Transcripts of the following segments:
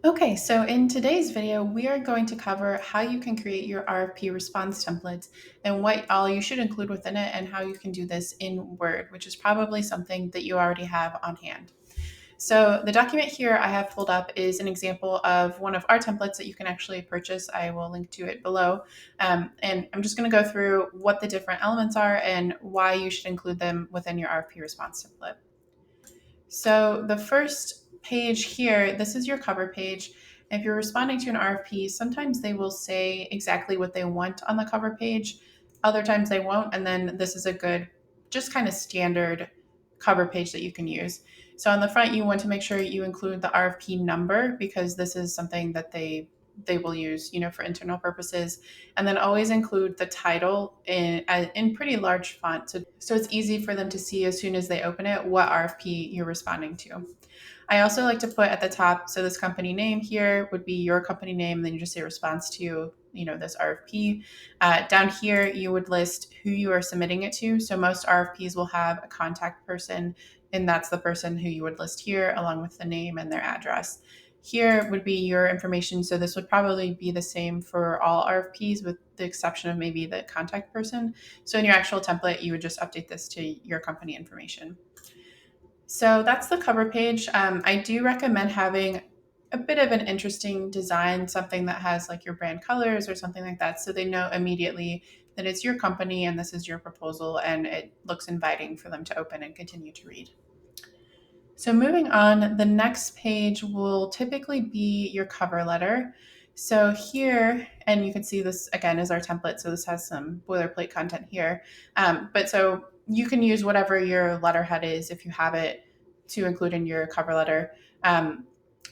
Okay, so in today's video, we are going to cover how you can create your RFP response templates and what all you should include within it and how you can do this in Word, which is probably something that you already have on hand. So the document here I have pulled up is an example of one of our templates that you can actually purchase. I will link to it below. And I'm just going to go through what the different elements are and why you should include them within your RFP response template. So the first page here, this is your cover page. If you're responding to an RFP, sometimes they will say exactly what they want on the cover page. Other times they won't. And then this is a good, just kind of standard cover page that you can use. So on the front, you want to make sure you include the RFP number because this is something that they will use, for internal purposes. And then always include the title in pretty large font. So it's easy for them to see as soon as they open it what RFP you're responding to. I also like to put at the top, so this company name here would be your company name, and then you just say response to, this RFP. Down here, you would list who you are submitting it to. So most RFPs will have a contact person, and that's the person who you would list here, along with the name and their address. Here would be your information. So this would probably be the same for all RFPs with the exception of maybe the contact person. So in your actual template, you would just update this to your company information. So that's the cover page. I do recommend having a bit of an interesting design, something that has like your brand colors or something like that, so they know immediately that it's your company and this is your proposal and it looks inviting for them to open and continue to read. So moving on, the next page will typically be your cover letter. So here, and you can see this again is our template. So this has some boilerplate content here. But so you can use whatever your letterhead is if you have it to include in your cover letter.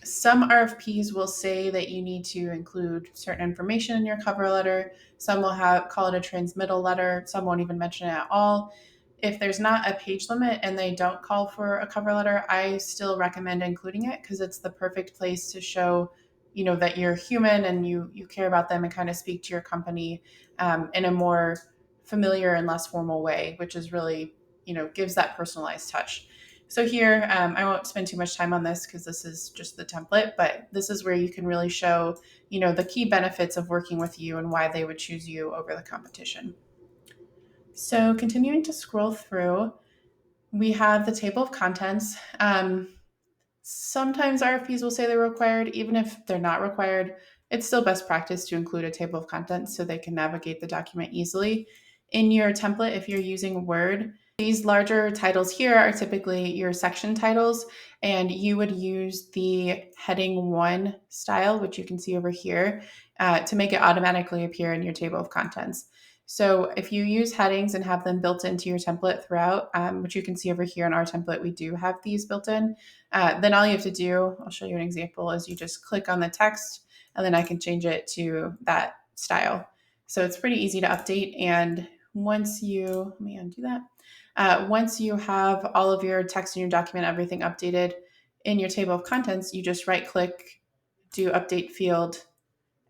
Some RFPs will say that you need to include certain information in your cover letter. Some will call it a transmittal letter. Some won't even mention it at all. If there's not a page limit and they don't call for a cover letter, I still recommend including it because it's the perfect place to show, that you're human and you care about them and kind of speak to your company in a more familiar and less formal way, which is really, gives that personalized touch. So here, I won't spend too much time on this because this is just the template, but this is where you can really show, the key benefits of working with you and why they would choose you over the competition. So continuing to scroll through, we have the table of contents. Sometimes RFPs will say they're required. Even if they're not required, it's still best practice to include a table of contents so they can navigate the document easily. In your template, if you're using Word, these larger titles here are typically your section titles, and you would use the heading 1 style, which you can see over here, to make it automatically appear in your table of contents. So if you use headings and have them built into your template throughout, which you can see over here in our template, we do have these built in, then all you have to do, I'll show you an example, is you just click on the text and then I can change it to that style. So it's pretty easy to update. And once you, let me undo that. Once you have all of your text in your document, everything updated in your table of contents, you just right click, do update field,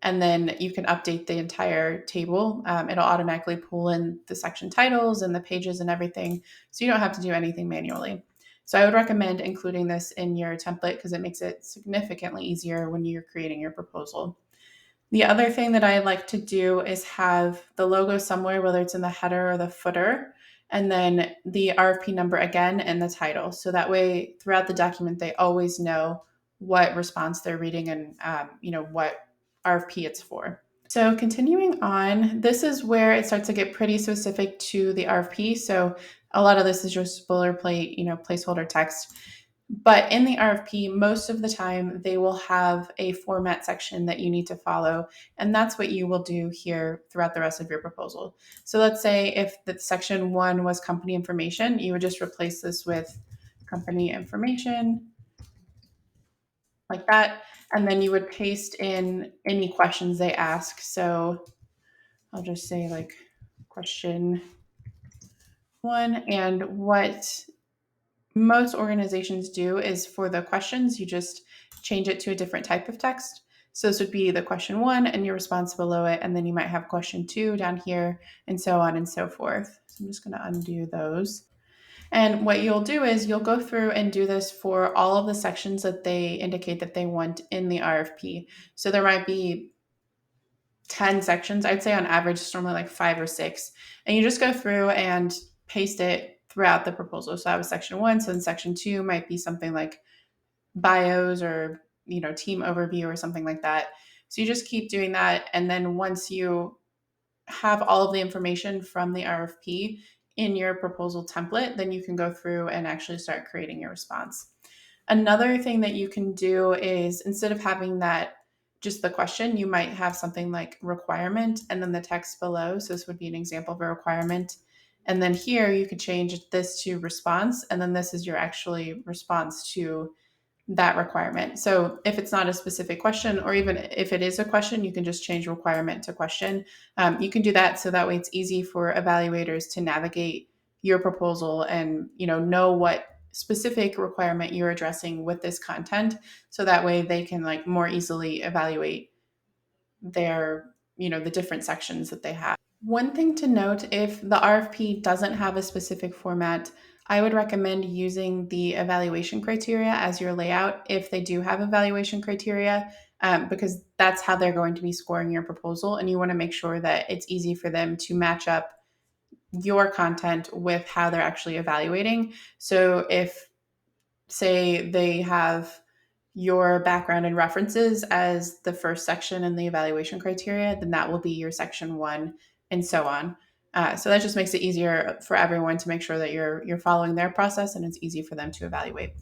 and then you can update the entire table. It'll automatically pull in the section titles and the pages and everything, so you don't have to do anything manually. So I would recommend including this in your template because it makes it significantly easier when you're creating your proposal. The other thing that I like to do is have the logo somewhere, whether it's in the header or the footer, and then the RFP number again and the title. So that way, throughout the document, they always know what response they're reading and what RFP it's for. So continuing on, this is where it starts to get pretty specific to the RFP. So a lot of this is just boilerplate, placeholder text. But in the RFP, most of the time, they will have a format section that you need to follow. And that's what you will do here throughout the rest of your proposal. So let's say if the section 1 was company information, you would just replace this with company information like that. And then you would paste in any questions they ask. So I'll just say like question 1. And what most organizations do is for the questions, you just change it to a different type of text. So this would be the question 1 and your response below it. And then you might have question 2 down here and so on and so forth. So I'm just going to undo those. And what you'll do is you'll go through and do this for all of the sections that they indicate that they want in the RFP. So there might be 10 sections. I'd say on average, it's normally like 5 or 6. And you just go through and paste it throughout the proposal. So that was section 1. So then section 2 might be something like bios or, team overview or something like that. So you just keep doing that. And then once you have all of the information from the RFP in your proposal template, then you can go through and actually start creating your response. Another thing that you can do is instead of having that just the question, you might have something like requirement and then the text below. So this would be an example of a requirement. And then here you could change this to response. And then this is your actually response to that requirement. So if it's not a specific question, or even if it is a question, you can just change requirement to question. You can do that so that way it's easy for evaluators to navigate your proposal and know what specific requirement you're addressing with this content. So that way they can like more easily evaluate their the different sections that they have. One thing to note, if the RFP doesn't have a specific format, I would recommend using the evaluation criteria as your layout if they do have evaluation criteria, because that's how they're going to be scoring your proposal. And you want to make sure that it's easy for them to match up your content with how they're actually evaluating. So if, say, they have your background and references as the first section in the evaluation criteria, then that will be your section 1, and so on. So that just makes it easier for everyone to make sure that you're following their process and it's easy for them to evaluate.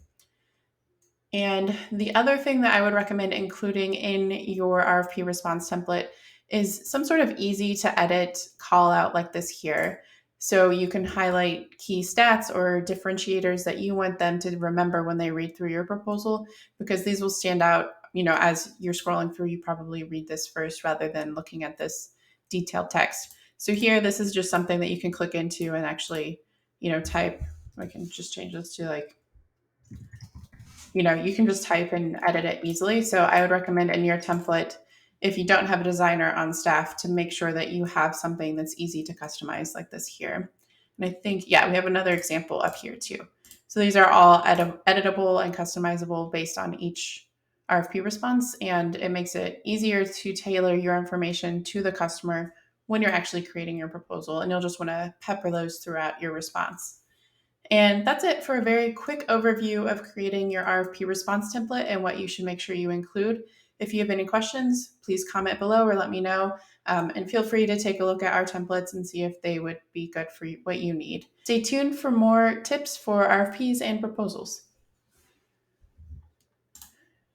And the other thing that I would recommend including in your RFP response template is some sort of easy to edit call out like this here. So you can highlight key stats or differentiators that you want them to remember when they read through your proposal, because these will stand out, as you're scrolling through, you probably read this first rather than looking at this detailed text. So here, this is just something that you can click into and actually, type. I can just change this to like, you can just type and edit it easily. So I would recommend in your template, if you don't have a designer on staff, to make sure that you have something that's easy to customize like this here. And I think, we have another example up here too. So these are all editable and customizable based on each RFP response. And it makes it easier to tailor your information to the customer when you're actually creating your proposal. And you'll just want to pepper those throughout your response. And that's it for a very quick overview of creating your RFP response template and what you should make sure you include. If you have any questions, please comment below or let me know. And feel free to take a look at our templates and see if they would be good for what you need. Stay tuned for more tips for RFPs and proposals.